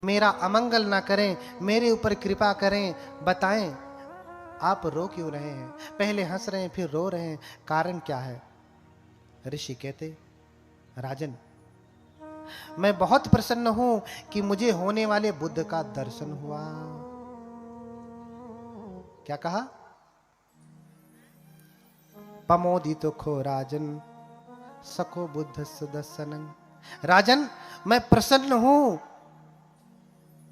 मेरा अमंगल ना करें, मेरे ऊपर कृपा करें, बताएं आप रो क्यों रहे हैं? पहले हंस रहे हैं फिर रो रहे हैं, कारण क्या है? ऋषि कहते, राजन, मैं बहुत प्रसन्न हूं कि मुझे होने वाले बुद्ध का दर्शन हुआ। क्या कहा? पमोदितो खो राजन सको बुद्ध सुदर्शनन। राजन, मैं प्रसन्न हूं।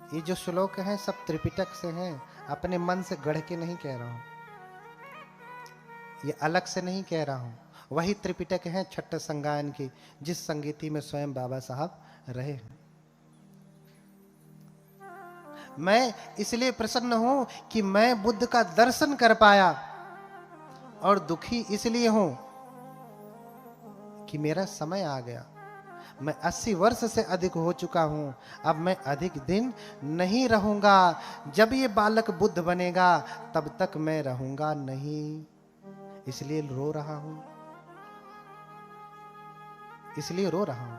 ये जो श्लोक हैं सब त्रिपिटक से हैं, अपने मन से गढ़ के नहीं कह रहा हूं, ये अलग से नहीं कह रहा हूं। वही त्रिपिटक है छठ संगायन की, जिस संगीति में स्वयं बाबा साहब रहे हैं। मैं इसलिए प्रसन्न हूं कि मैं बुद्ध का दर्शन कर पाया, और दुखी इसलिए हूं कि मेरा समय आ गया। मैं 80 वर्ष से अधिक हो चुका हूं, अब मैं अधिक दिन नहीं रहूंगा। जब ये बालक बुद्ध बनेगा तब तक मैं रहूंगा नहीं, इसलिए रो रहा हूं, इसलिए रो रहा हूं।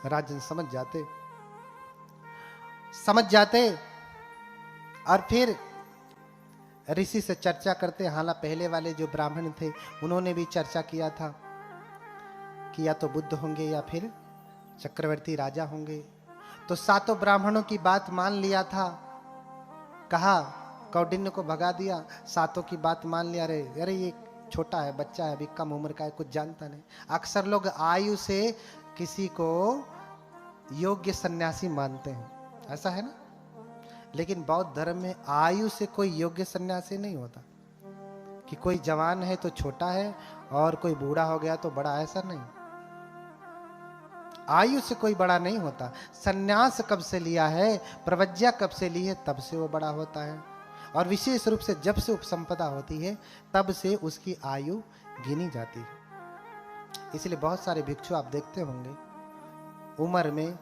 राजन समझ जाते, समझ जाते, और फिर ऋषि से चर्चा करते। हालांकि पहले वाले जो ब्राह्मण थे उन्होंने भी चर्चा किया था कि या तो बुद्ध होंगे या फिर चक्रवर्ती राजा होंगे। तो सातों ब्राह्मणों की बात मान लिया था, कहा कौंडिन्य को भगा दिया, सातों की बात मान लिया। अरे अरे ये छोटा है, बच्चा है, अभी कम उम्र का है, कुछ जानता नहीं। अक्सर लोग आयु से किसी को योग्य सन्यासी मानते हैं, ऐसा है ना। लेकिन बौद्ध धर्म में आयु से कोई योग्य सन्यासी नहीं होता, कि कोई जवान है तो छोटा है और कोई बूढ़ा हो गया तो बड़ा, ऐसा नहीं। आयु से कोई बड़ा नहीं होता। सन्यास कब से लिया है, प्रवज्ञा कब से ली है, तब से वो बड़ा होता है। और विशेष रूप से जब से उपसंपदा होती है तब से उसकी आयु गिनी जाती है। इसलिए बहुत सारे भिक्षु आप देखते होंगे उम्र में,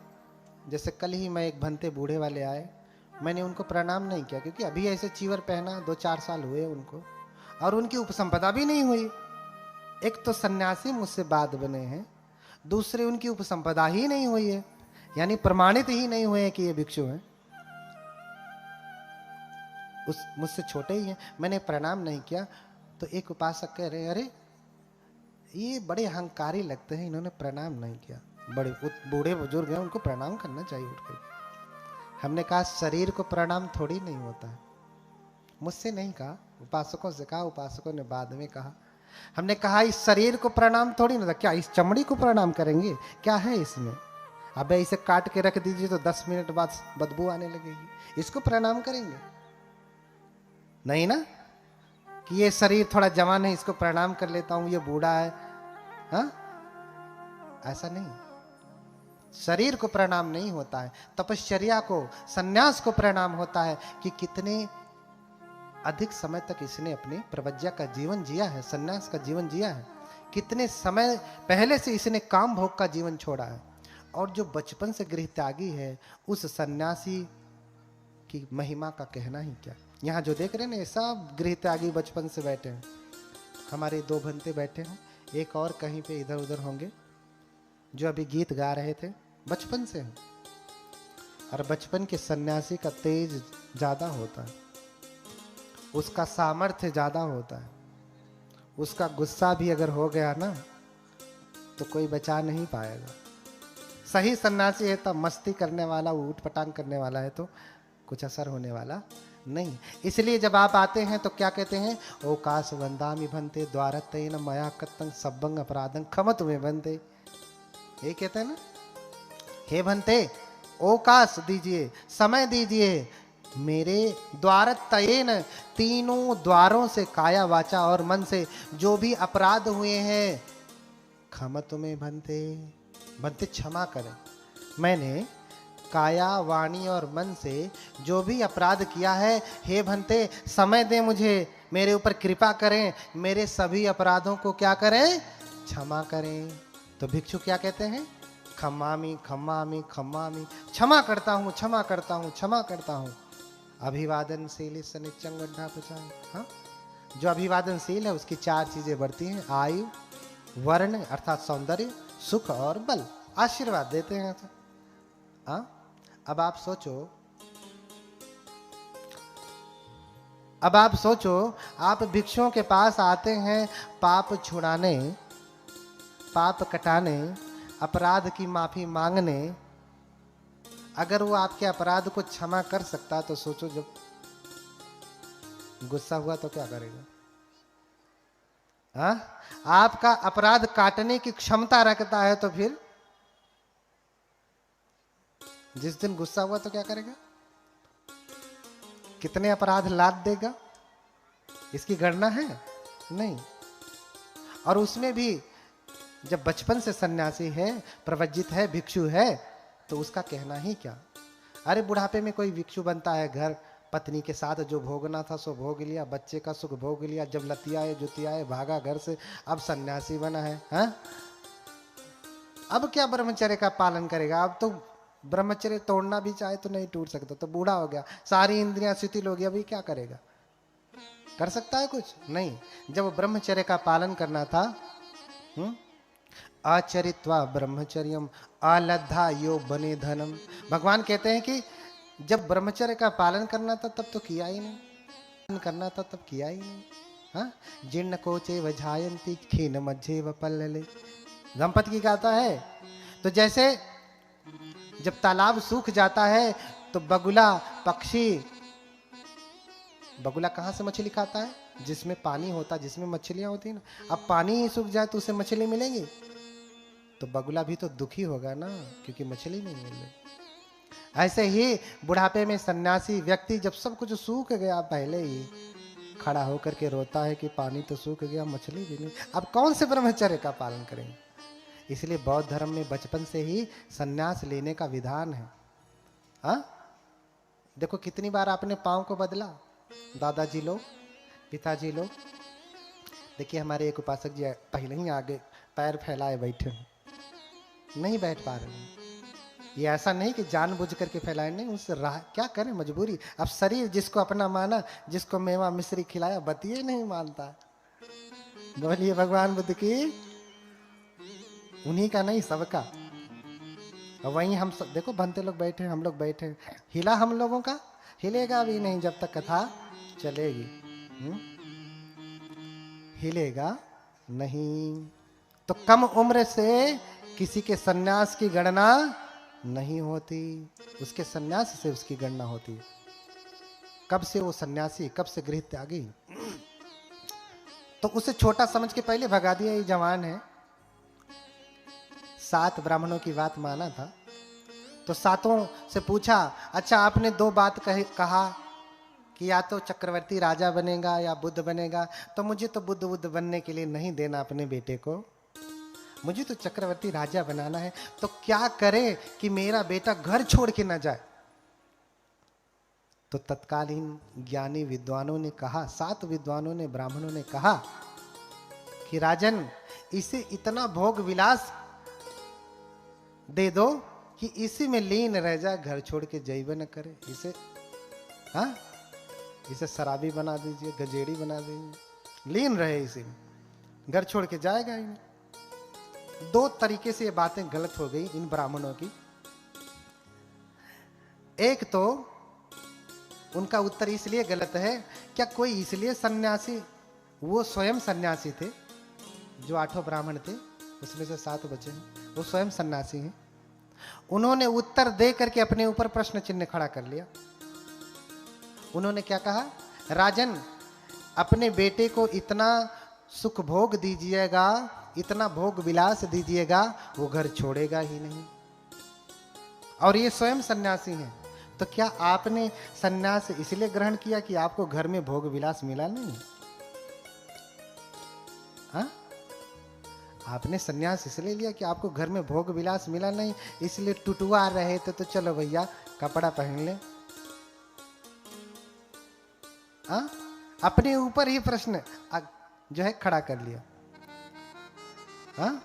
जैसे कल ही मैं एक भंते बूढ़े वाले आए, मैंने उनको प्रणाम नहीं किया, क्योंकि अभी ऐसे चीवर पहना, 2-4 साल हुए उनको, और उनकी उपसंपदा भी नहीं हुई। एक तो सन्यासी मुझसे बाद बने हैं, दूसरे उनकी उपसंपदा ही नहीं हुई है, यानी प्रमाणित ही नहीं हुए हैं कि ये भिक्षु हैं। उस मुझसे छोटे ही हैं, मैंने प्रणाम नहीं किया। तो एक उपासक कह रहे, अरे ये बड़े अहंकारी लगते हैं, इन्होंने प्रणाम नहीं किया। बड़े बूढ़े बुजुर्ग हैं, उनको प्रणाम करना चाहिए उठकर। हमने कहा शरीर को प्रणाम थोड़ी नहीं होता है। मुझसे नहीं कहा, उपासकों से कहा, उपासकों ने बाद में कहा। हमने कहा इस शरीर को प्रणाम थोड़ी ना, क्या इस चमड़ी को प्रणाम करेंगे? क्या है इसमें? अबे इसे काट के रख दीजिए तो 10 मिनट बाद बदबू आने लगेगी, इसको प्रणाम करेंगे? नहीं ना, कि ये शरीर थोड़ा जवान है, इसको प्रणाम कर लेता हूं, ये बूढ़ा है। हाँ, ऐसा नहीं। शरीर को प्रणाम नहीं होता है, तपश्चर्या को, सन्यास को प्रणाम होता है कि कितने अधिक समय तक इसने अपने प्रवज्ञा का जीवन जिया है, सन्यास का जीवन जिया है, कितने समय पहले से इसने काम भोग का जीवन छोड़ा है। और जो बचपन से गृह त्यागी है, उस सन्यासी की महिमा का कहना ही क्या। यहाँ जो देख रहे हैं ना, सब गृह त्यागी बचपन से बैठे हैं। हमारे 2 भंते बैठे हैं, एक और कहीं पे इधर उधर होंगे, जो अभी गीत गा रहे थे, बचपन से हैं। और बचपन के सन्यासी का तेज ज्यादा होता है, उसका सामर्थ्य ज्यादा होता है। उसका गुस्सा भी अगर हो गया ना तो कोई बचा नहीं पाएगा। सही सन्यासी है तब मस्ती करने वाला, ऊट पटांग करने वाला है तो कुछ असर होने वाला नहीं। इसलिए जब आप आते हैं तो क्या कहते हैं, ओकाश वंदामि भंते द्वारतेन मया कत्तं सब्बंग अपराधं खमतु मे भंते। ये कहते हैं ना, हे भंते ओकाश दीजिए, समय दीजिए, मेरे द्वारतयेन, तीनों द्वारों से, काया वाचा और मन से जो भी अपराध हुए हैं, खमतु मे भंते, भंते क्षमा करें। मैंने काया वाणी और मन से जो भी अपराध किया है, हे भंते समय दें मुझे, मेरे ऊपर कृपा करें, मेरे सभी अपराधों को क्या करें, क्षमा करें। तो भिक्षु क्या कहते हैं, खम्मामी खम्मामी खम्मामी, क्षमा करता हूं, क्षमा करता हूं, क्षमा करता हूं। अभिवादनशील सनिच्चंग गड्ढा पचान। हाँ, जो अभिवादनशील है उसकी 4 चीजें बढ़ती हैं, आयु, वर्ण अर्थात सौंदर्य, सुख और बल। आशीर्वाद देते हैं तो। हाँ, अब आप सोचो, अब आप सोचो, आप भिक्षुओं के पास आते हैं पाप छुड़ाने, पाप कटाने, अपराध की माफी मांगने। अगर वो आपके अपराध को क्षमा कर सकता तो सोचो, जब गुस्सा हुआ तो क्या करेगा? हाँ, आपका अपराध काटने की क्षमता रखता है तो फिर जिस दिन गुस्सा हुआ तो क्या करेगा? कितने अपराध लाद देगा, इसकी गणना है नहीं। और उसमें भी जब बचपन से सन्यासी है, प्रवज्जित है, भिक्षु है, तो उसका कहना ही क्या। अरे बुढ़ापे में कोई भिक्षु बनता है, घर पत्नी के साथ जो भोगना था सो भोग लिया, बच्चे का सुख भोग लिया, जब लतियाए जुतियाए भागा घर से, अब सन्यासी बना है। हाँ, अब क्या ब्रह्मचर्य का पालन करेगा? अब तो ब्रह्मचर्य तोड़ना भी चाहे तो नहीं टूट सकता, तो बूढ़ा हो गया, सारी इंद्रियां शिथिल हो गई, अभी क्या करेगा? कर सकता है कुछ नहीं। जब ब्रह्मचर्य का पालन करना था, आचरित्वा ब्रह्मचर्यम अलद्धा यो बने धनम। भगवान कहते हैं कि जब ब्रह्मचर्य का पालन करना था तब तो किया ही नहीं, करना था तब किया ही नहीं। हाँ, जीर्ण कोचे वजायंती खीन मज्जे व पल्लले, दंपति की गाता है। तो जैसे जब तालाब सूख जाता है तो बगुला पक्षी, बगुला कहाँ से मछली खाता है? जिसमें पानी होता, जिसमें मछलियां होती है ना। अब पानी ही सूख जाए तो उसे मछली मिलेगी? तो बगुला भी तो दुखी होगा ना, क्योंकि मछली नहीं मिल रही। ऐसे ही बुढ़ापे में सन्यासी व्यक्ति जब सब कुछ सूख गया, पहले ही खड़ा होकर के रोता है कि पानी तो सूख गया, मछली भी नहीं, अब कौन से ब्रह्मचर्य का पालन करेंगे? इसलिए बौद्ध धर्म में बचपन से ही सन्यास लेने का विधान है। हाँ, देखो कितनी बार आपने पांव को बदला, दादाजी लोग, पिताजी लोग। देखिए हमारे एक उपासक जी पहले ही आगे पैर फैलाए बैठे हैं, नहीं बैठ पा रहे हैं। ये ऐसा नहीं कि जानबूझ करके फैलाए, नहीं, उससे राह क्या करें, मजबूरी। अब शरीर जिसको अपना माना, जिसको मेवा मिश्री खिलाया, बतिए नहीं मानता। बोलिए भगवान बुद्ध की। उन्हीं का नहीं, सबका। और वहीं हम सब देखो, बनते लोग बैठे, हम लोग बैठे, हिला हम लोगों का? हिलेगा भी नहीं जब तक कथा चलेगी। हिलेगा नहीं। तो कम उम्र से किसी के सन्यास की गणना नहीं होती, उसके सन्यास से उसकी गणना होती। कब से वो सन्यासी, कब से गृह त्यागी, तो उसे छोटा समझ के पहले भगा दिया, ये जवान है। 7 ब्राह्मणों की बात माना था, तो 7 से पूछा, अच्छा आपने 2 बात कहा कि या तो चक्रवर्ती राजा बनेगा या बुद्ध बनेगा, तो मुझे तो बुद्ध बनने के लिए नहीं देना अपने बेटे को, मुझे तो चक्रवर्ती राजा बनाना है। तो क्या करे कि मेरा बेटा घर छोड़ के ना जाए? तो तत्कालीन ज्ञानी विद्वानों ने कहा, 7 विद्वानों ने, ब्राह्मणों ने कहा कि राजन, इसे इतना भोग विलास दे दो कि इसी में लीन रह जाए, घर छोड़ के जैब न करे। इसे, हाँ, इसे शराबी बना दीजिए, गजेड़ी बना दीजिए, लीन रहे इसी में, घर छोड़ के जाएगा ही नहीं। 2 तरीके से ये बातें गलत हो गई इन ब्राह्मणों की। एक तो उनका उत्तर इसलिए गलत है, क्या कोई इसलिए सन्यासी, वो स्वयं सन्यासी थे, जो 8 ब्राह्मण थे उसमें से 7 बचे हैं, वो स्वयं सन्यासी हैं। उन्होंने उत्तर दे करके अपने ऊपर प्रश्न चिन्ह खड़ा कर लिया। उन्होंने क्या कहा, राजन अपने बेटे को इतना सुख भोग दीजिएगा, इतना भोग विलास दीजिएगा, वो घर छोड़ेगा ही नहीं। और ये स्वयं सन्यासी हैं, तो क्या आपने सन्यास इसलिए ग्रहण किया कि आपको घर में भोग विलास मिला नहीं? हाँ, आपने सन्यास इसलिए लिया कि आपको घर में भोग विलास मिला नहीं, इसलिए टुटुआ रहे थे, तो चलो भैया कपड़ा पहन ले। हाँ, अपने ऊपर ही प्रश्न जो है खड़ा कर लिया। हाँ,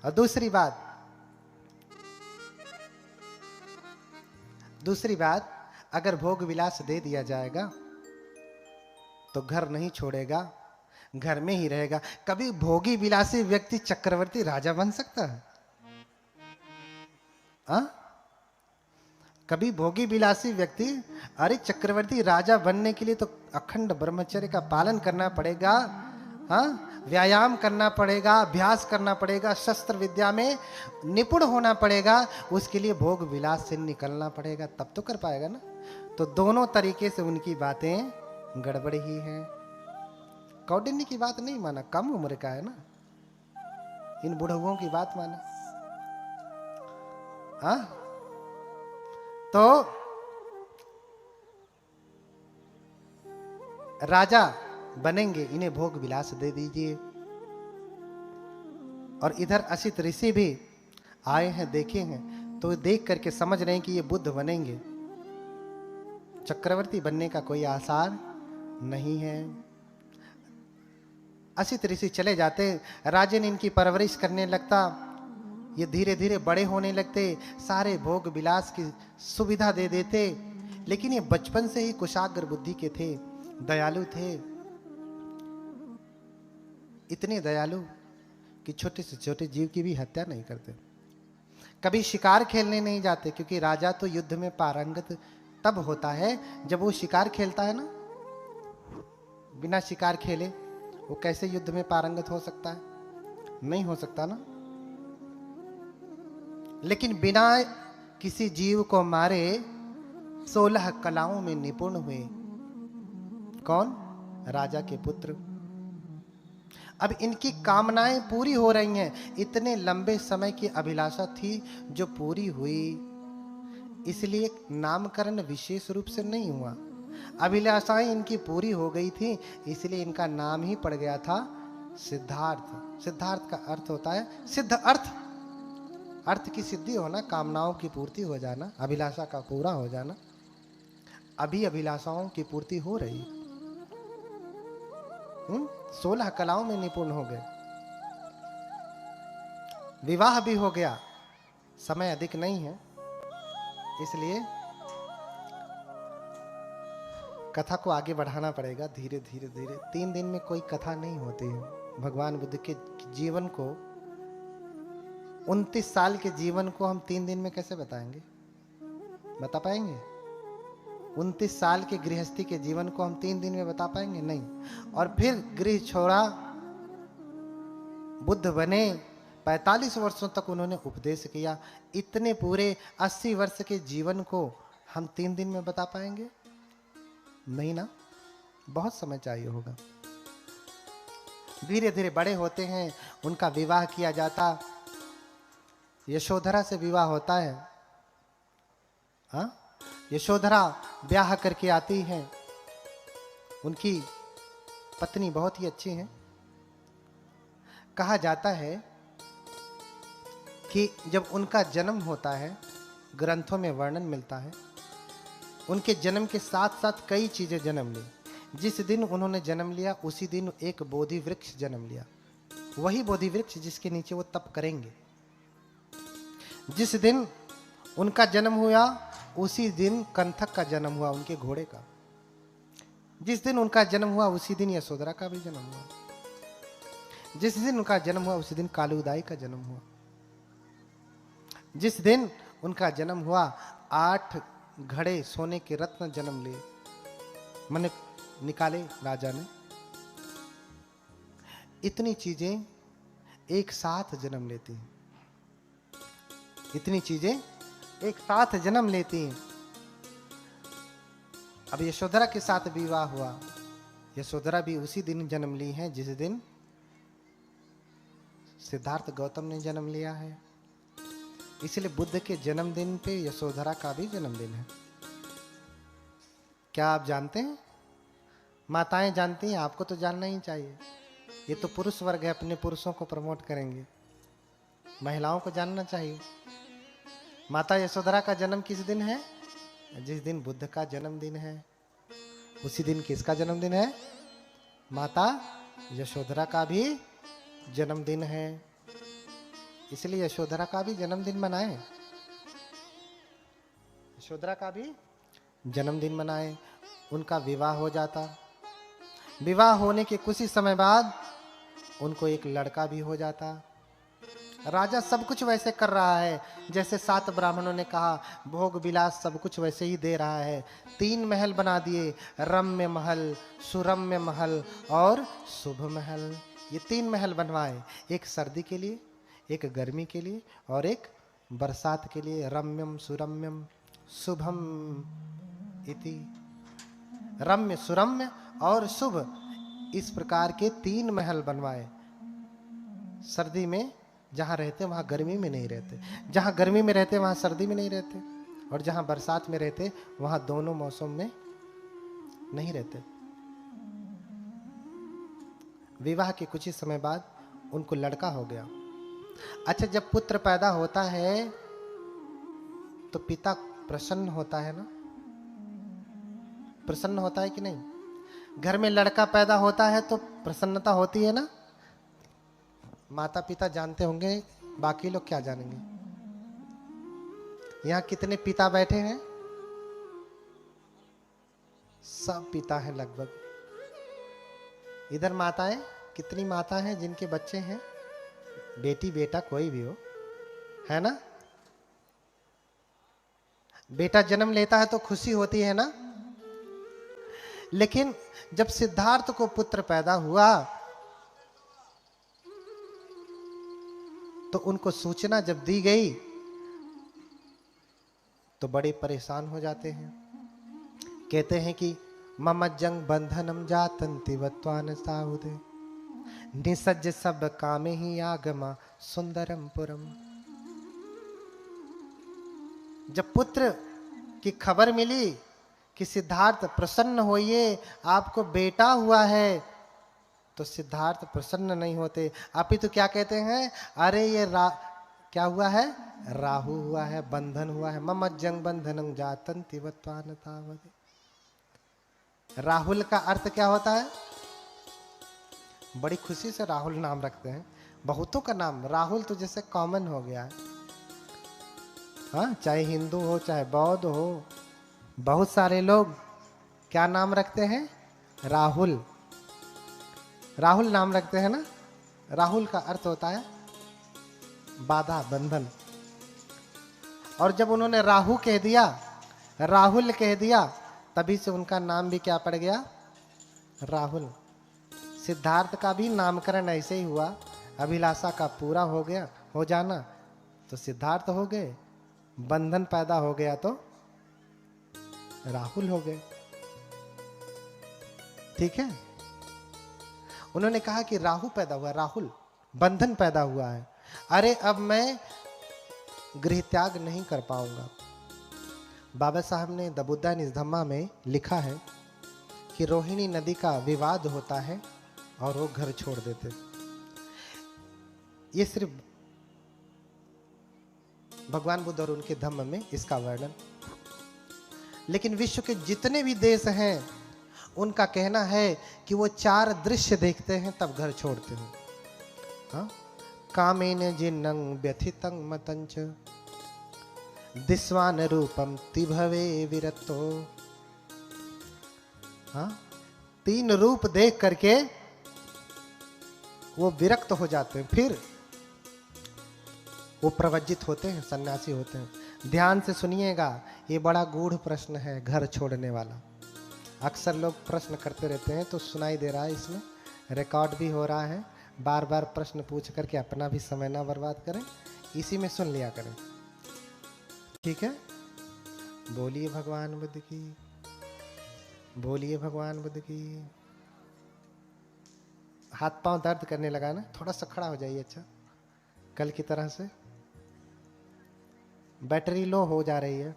और दूसरी बात, अगर भोग विलास दे दिया जाएगा तो घर नहीं छोड़ेगा, घर में ही रहेगा। कभी भोगी विलासी व्यक्ति चक्रवर्ती राजा बन सकता है? आ? कभी भोगी विलासी व्यक्ति, अरे चक्रवर्ती राजा बनने के लिए तो अखंड ब्रह्मचर्य का पालन करना पड़ेगा, हाँ, व्यायाम करना पड़ेगा, अभ्यास करना पड़ेगा, शस्त्र विद्या में निपुण होना पड़ेगा, उसके लिए भोग विलास से निकलना पड़ेगा, तब तो कर पाएगा ना। तो दोनों तरीके से उनकी बातें गड़बड़ ही हैं। कौंडिन्य की बात नहीं माना, कम उम्र का है ना, इन बुढ़उओं की बात माना। हाँ, तो राजा बनेंगे, इन्हें भोग विलास दे दीजिए। और इधर असित ऋषि भी आए हैं, देखे हैं, तो देख करके समझ रहे हैं कि ये बुद्ध बनेंगे, चक्रवर्ती बनने का कोई आसार नहीं है। असित ऋषि चले जाते, राजन इनकी परवरिश करने लगता, ये धीरे धीरे बड़े होने लगते, सारे भोग विलास की सुविधा दे देते। लेकिन ये बचपन से ही कुशाग्र बुद्धि के थे, दयालु थे, इतने दयालु कि छोटे से छोटे जीव की भी हत्या नहीं करते। कभी शिकार खेलने नहीं जाते, क्योंकि राजा तो युद्ध में पारंगत तब होता है जब वो शिकार खेलता है ना, बिना शिकार खेले वो कैसे युद्ध में पारंगत हो सकता है? नहीं हो सकता ना। लेकिन बिना किसी जीव को मारे 16 कलाओं में निपुण हुए। कौन? राजा के पुत्र। अब इनकी कामनाएं पूरी हो रही हैं, इतने लंबे समय की अभिलाषा थी जो पूरी हुई, इसलिए नामकरण विशेष रूप से नहीं हुआ। अभिलाषाएं इनकी पूरी हो गई थी, इसलिए इनका नाम ही पड़ गया था सिद्धार्थ। सिद्धार्थ का अर्थ होता है सिद्ध अर्थ, अर्थ की सिद्धि होना, कामनाओं की पूर्ति हो जाना, अभिलाषा का पूरा हो जाना। अभी अभिलाषाओं की पूर्ति हो रही। 16 कलाओं में निपुण हो गए, विवाह भी हो गया, समय अधिक नहीं है, इसलिए कथा को आगे बढ़ाना पड़ेगा धीरे धीरे धीरे। 3 दिन में कोई कथा नहीं होती है। भगवान बुद्ध के जीवन को, 29 साल के जीवन को हम 3 दिन में कैसे बताएंगे? बता पाएंगे? 29 साल के गृहस्थी के जीवन को हम 3 दिन में बता पाएंगे? नहीं। और फिर गृह छोड़ा, बुद्ध बने, 45 वर्षों तक उन्होंने उपदेश किया। इतने पूरे 80 वर्ष के जीवन को हम 3 दिन में बता पाएंगे? नहीं ना, बहुत समय चाहिए होगा। धीरे धीरे बड़े होते हैं, उनका विवाह किया जाता, यशोधरा से विवाह होता है। हाँ, यशोधरा ब्याह करके आती हैं, उनकी पत्नी बहुत ही अच्छी हैं। कहा जाता है कि जब उनका जन्म होता है, ग्रंथों में वर्णन मिलता है, उनके जन्म के साथ साथ कई चीजें जन्म ली। जिस दिन उन्होंने जन्म लिया उसी दिन एक बोधि वृक्ष जन्म लिया, वही बोधि वृक्ष जिसके नीचे वो तप करेंगे। जिस दिन उनका जन्म हुआ उसी दिन कंथक का जन्म हुआ, उनके घोड़े का। जिस दिन उनका जन्म हुआ उसी दिन यशोधरा का भी जन्म हुआ। जिस दिन उनका जन्म हुआ उसी दिन कालूदाई का जन्म हुआ। जिस दिन उनका जन्म हुआ 8 घड़े सोने के रत्न जन्म लिए, मैंने निकाले राजा ने। इतनी चीजें एक साथ जन्म लेती हैं, इतनी चीजें एक साथ जन्म लेती हैं। अब यशोधरा के साथ विवाह हुआ, यशोधरा भी उसी दिन जन्म ली है जिस दिन सिद्धार्थ गौतम ने जन्म लिया है। इसलिए बुद्ध के जन्मदिन पे यशोधरा का भी जन्मदिन है। क्या आप जानते हैं? माताएं जानती हैं, आपको तो जानना ही चाहिए। ये तो पुरुष वर्ग है, अपने पुरुषों को प्रमोट करेंगे, महिलाओं को जानना चाहिए। माता यशोधरा का जन्म किस दिन है? जिस दिन बुद्ध का जन्मदिन है, उसी दिन किसका जन्मदिन है? माता यशोधरा का भी जन्मदिन है। इसलिए यशोधरा का भी जन्मदिन मनाएं, यशोधरा का भी जन्मदिन मनाएं। उनका विवाह हो जाता, विवाह होने के कुछ ही समय बाद उनको एक लड़का भी हो जाता। राजा सब कुछ वैसे कर रहा है, जैसे 7 ब्राह्मणों ने कहा भोग विलास सब कुछ वैसे ही दे रहा है। 3 महल बना दिए, रम्य महल, सुरम्य महल और शुभ महल। ये 3 महल बनवाए, एक सर्दी के लिए, एक गर्मी के लिए और एक बरसात के लिए। रम्यम सुरम्यम शुभम इति, रम्य सुरम्य और शुभ, इस प्रकार के 3 महल बनवाए। सर्दी में जहां रहते वहां गर्मी में नहीं रहते, जहां गर्मी में रहते वहां सर्दी में नहीं रहते, और जहां बरसात में रहते वहां दोनों मौसम में नहीं रहते। विवाह के कुछ ही समय बाद उनको लड़का हो गया। अच्छा, जब पुत्र पैदा होता है तो पिता प्रसन्न होता है ना? प्रसन्न होता है कि नहीं? घर में लड़का पैदा होता है तो प्रसन्नता होती है ना? माता पिता जानते होंगे, बाकी लोग क्या जानेंगे। यहाँ कितने पिता बैठे हैं? सब पिता हैं लगभग। इधर माताएं, कितनी माता हैं जिनके बच्चे हैं? बेटी बेटा कोई भी हो, है ना? बेटा जन्म लेता है तो खुशी होती है ना? लेकिन जब सिद्धार्थ को पुत्र पैदा हुआ तो उनको सूचना जब दी गई तो बड़े परेशान हो जाते हैं। कहते हैं कि ममज्जंग बंधनम जातंति वत्वान साहुदे निसज्ज सब कामे ही आगमा सुंदरम पुरम। जब पुत्र की खबर मिली कि सिद्धार्थ प्रसन्न होइए, आपको बेटा हुआ है, तो सिद्धार्थ प्रसन्न नहीं होते। आप ही तो क्या कहते हैं, अरे ये क्या हुआ है? राहु हुआ है, बंधन हुआ है। ममज्जंग बंधनम जातंति वत्वान साहुदे। राहुल का अर्थ क्या होता है? बड़ी खुशी से राहुल नाम रखते हैं। बहुतों का नाम राहुल तो जैसे कॉमन हो गया है, हाँ, चाहे हिंदू हो चाहे बौद्ध हो, बहुत सारे लोग क्या नाम रखते हैं? राहुल। राहुल नाम रखते हैं ना? राहुल का अर्थ होता है बाधा, बंधन। और जब उन्होंने राहु कह दिया, राहुल कह दिया, तभी से उनका नाम भी क्या पड़ गया? राहुल। सिद्धार्थ का भी नामकरण ऐसे ही हुआ। अभिलाषा का पूरा हो गया, हो जाना तो सिद्धार्थ हो गए, बंधन पैदा हो गया तो राहुल हो गए। ठीक है? उन्होंने कहा कि राहु पैदा हुआ, राहुल, बंधन पैदा हुआ है। अरे अब मैं गृह त्याग नहीं कर पाऊंगा। बाबा साहब ने द बुद्धा इन धम्मा में लिखा है कि रोहिणी नदी का विवाद होता है और वो घर छोड़ देते। ये सिर्फ भगवान बुद्ध और उनके धम्म में इसका वर्णन। लेकिन विश्व के जितने भी देश हैं उनका कहना है कि वो 4 दृश्य देखते हैं तब घर छोड़ते हैं। हाँ? कामेन जिन्नं व्यथितं मतंच दिस्वान रूपम तिभवे विरतो। हाँ? 3 रूप देख करके वो विरक्त हो जाते हैं, फिर वो प्रवज्जित होते हैं, सन्यासी होते हैं। ध्यान से सुनिएगा, ये बड़ा गूढ़ प्रश्न है घर छोड़ने वाला। अक्सर लोग प्रश्न करते रहते हैं, तो सुनाई दे रहा है, इसमें रिकॉर्ड भी हो रहा है। बार बार प्रश्न पूछ करके अपना भी समय ना बर्बाद करें, इसी में सुन लिया करें। ठीक है? बोलिए भगवान बुद्ध की, बोलिए भगवान बुद्ध की। हाथ पांव दर्द करने लगा ना? थोड़ा सा खड़ा हो जाइए। अच्छा, कल की तरह से बैटरी लो हो जा रही है।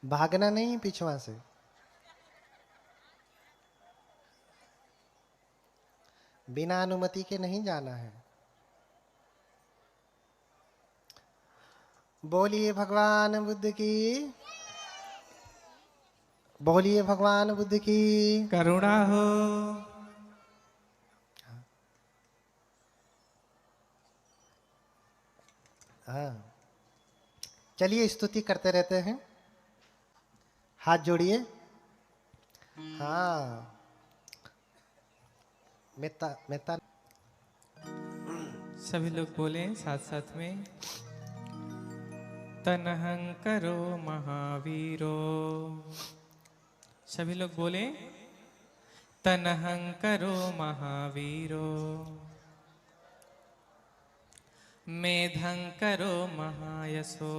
भागना नहीं पिछवा से, बिना अनुमति के नहीं जाना है। बोलिए भगवान बुद्ध की, बोलिए भगवान बुद्ध की करुणा हो। हाँ, चलिए स्तुति करते रहते हैं, हाथ जोड़िए। हाँ, मेता मेता। सभी लोग बोलें साथ साथ में। तनहं करो महावीरो। सभी लोग बोलें। तनहं करो महावीरो। मेधं करो महायशो।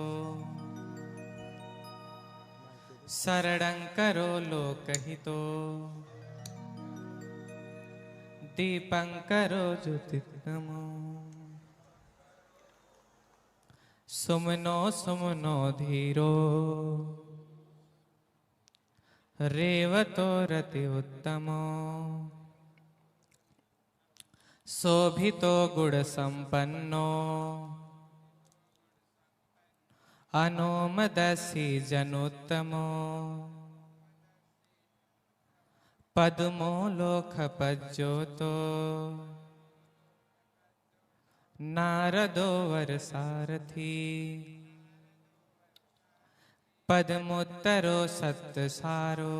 शरणं करो लोकहितो। दीपं करो ज्योतिर्गमो। सुमनो सुमनो धीरो। रेवतो रति उत्तमो। शोभितो गुण संपन्नो। अनुमदसी जनुत्तमो। पद्मो लोकपज्योतो। नारदो वरसारथी। पद्मोत्तरो सत्सारो।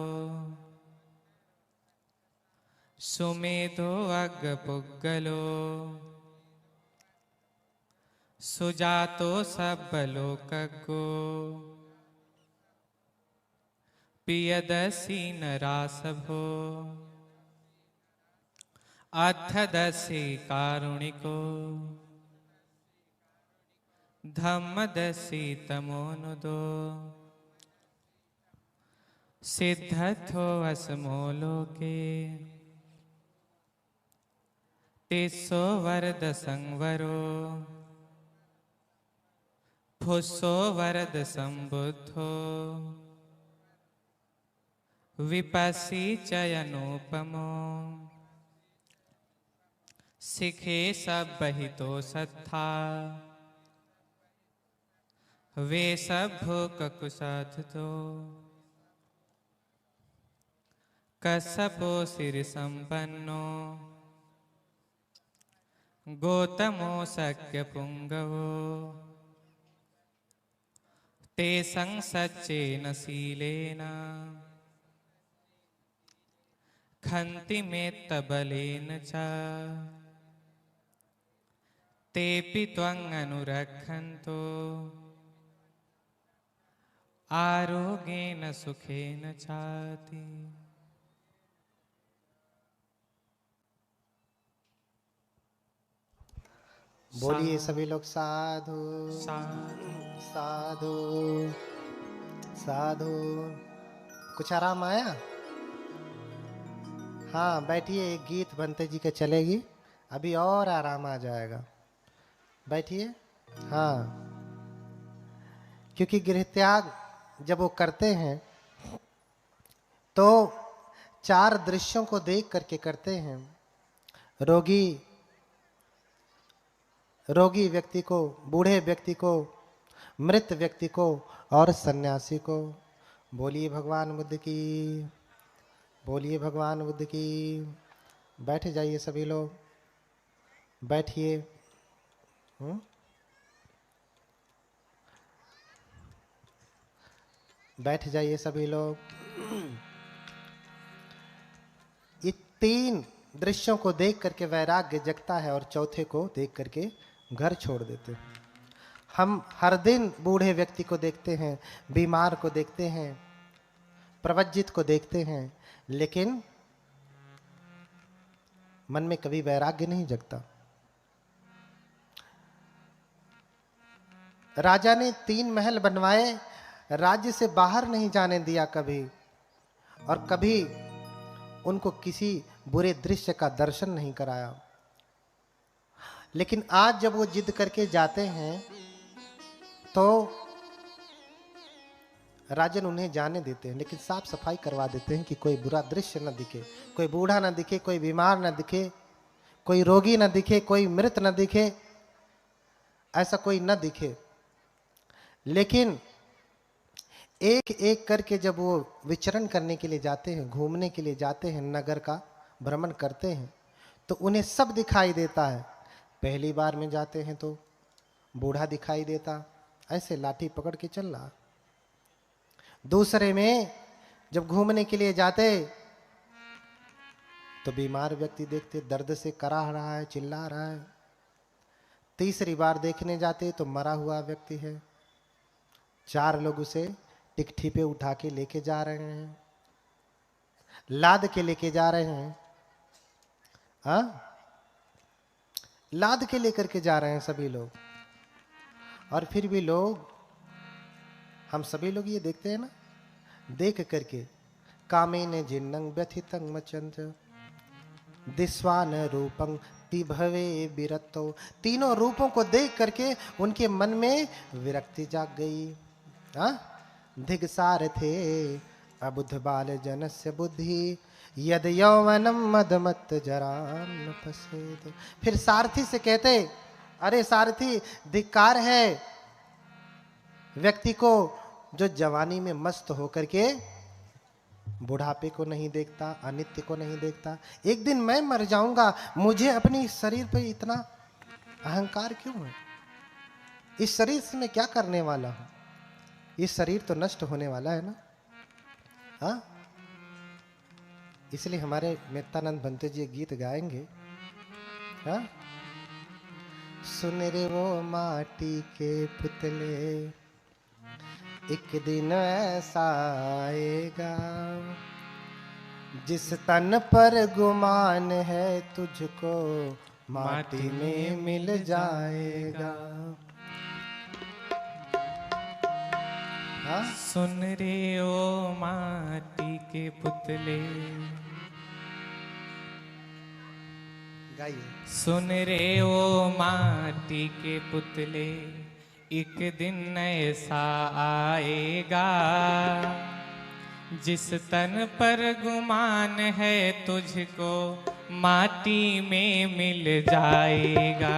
सुमेधो अग्गपुग्गलो। सुजातो सब्बलोकज्ञो। पियदसि नरासभो। अथदसि कारुणिको। धम्मदसि तमोनुदो। सिद्धथो वसमो लोके। तिस्सो वरद संवरो। फुस्सो वरद संबुद्धो। विपस्सी चयनोपमो। सिखे सब बहितो सत्था। वे सब भूक कुसाधतो। कश्यपो सिर संपन्नो। गौतमो शक्य पुंगवो। तेसं सच्चेन शीलेन। खन्ति मेत्तबलेन च। तेऽपि त्वं अनुरक्षन्तो। आरोग्येन सुखेन चाति। बोलिए सभी लोग साधु साधु साधु साधु। कुछ आराम आया? हाँ बैठिए, एक गीत बनते जी के चलेगी, अभी और आराम आ जाएगा। बैठिए। हाँ, क्योंकि गृह त्याग जब वो करते हैं तो 4 दृश्यों को देख करके करते हैं। रोगी व्यक्ति को, बूढ़े व्यक्ति को, मृत व्यक्ति को और सन्यासी को। बोलिए भगवान बुद्ध की, बोलिए भगवान बुद्ध की। बैठ जाइए सभी लोग, बैठिए। बैठ जाइए सभी लोग। ये 3 दृश्यों को देख करके वैराग्य जगता है और चौथे को देख करके घर छोड़ देते हैं। हम हर दिन बूढ़े व्यक्ति को देखते हैं, बीमार को देखते हैं, प्रवज्जित को देखते हैं, लेकिन मन में कभी वैराग्य नहीं जगता। राजा ने 3 महल बनवाए, राज्य से बाहर नहीं जाने दिया कभी, और कभी उनको किसी बुरे दृश्य का दर्शन नहीं कराया। लेकिन आज जब वो जिद करके जाते हैं तो राजन उन्हें जाने देते हैं, लेकिन साफ सफाई करवा देते हैं कि कोई बुरा दृश्य न दिखे, कोई बूढ़ा न दिखे, कोई बीमार न दिखे, कोई रोगी न दिखे, कोई मृत न दिखे, ऐसा कोई न दिखे। लेकिन एक एक करके जब वो विचरण करने के लिए जाते हैं, घूमने के लिए जाते हैं, नगर का भ्रमण करते हैं, तो उन्हें सब दिखाई देता है। पहली बार में जाते हैं तो बूढ़ा दिखाई देता, ऐसे लाठी पकड़ के चल रहा। दूसरे में जब घूमने के लिए जाते तो बीमार व्यक्ति देखते, दर्द से कराह रहा है, चिल्ला रहा है। तीसरी बार देखने जाते तो मरा हुआ व्यक्ति है। 4 लोग उसे टिकठी पे उठा के लेके जा रहे हैं, लाद के लेके जा रहे हैं। हाँ, लाद के लेकर के जा रहे हैं सभी लोग। और फिर भी लोग, हम सभी लोग ये देखते हैं ना, देख करके कामेन जिन्नं व्यथितं मचंत दिस्वान रूपं पिभवे विरतो। तीनों रूपों को देख करके उनके मन में विरक्ति जाग गई। हाँ, धिगसार थे अबुध बाल जनस्य बुद्धि यद यौवनम मदमत जराम न पसेद। फिर सारथी से कहते, अरे सारथी, धिक्कार है व्यक्ति को जो जवानी में मस्त होकर के बुढ़ापे को नहीं देखता, अनित्य को नहीं देखता। एक दिन मैं मर जाऊंगा, मुझे अपनी शरीर पे इतना अहंकार क्यों है? इस शरीर से मैं क्या करने वाला हूं? इस शरीर तो नष्ट होने वाला है ना। हाँ, इसलिए हमारे मेत्तानंद भंते जी गीत गाएंगे। हाँ, सुन रे वो माटी के पुतले, एक दिन ऐसा आएगा जिस तन पर गुमान है तुझको माटी में मिल जाएगा। हाँ? सुन रे ओ माटी के पुतले, गाइए। सुन रे ओ माटी के पुतले, एक दिन ऐसा आएगा जिस तन पर गुमान है तुझको माटी में मिल जाएगा।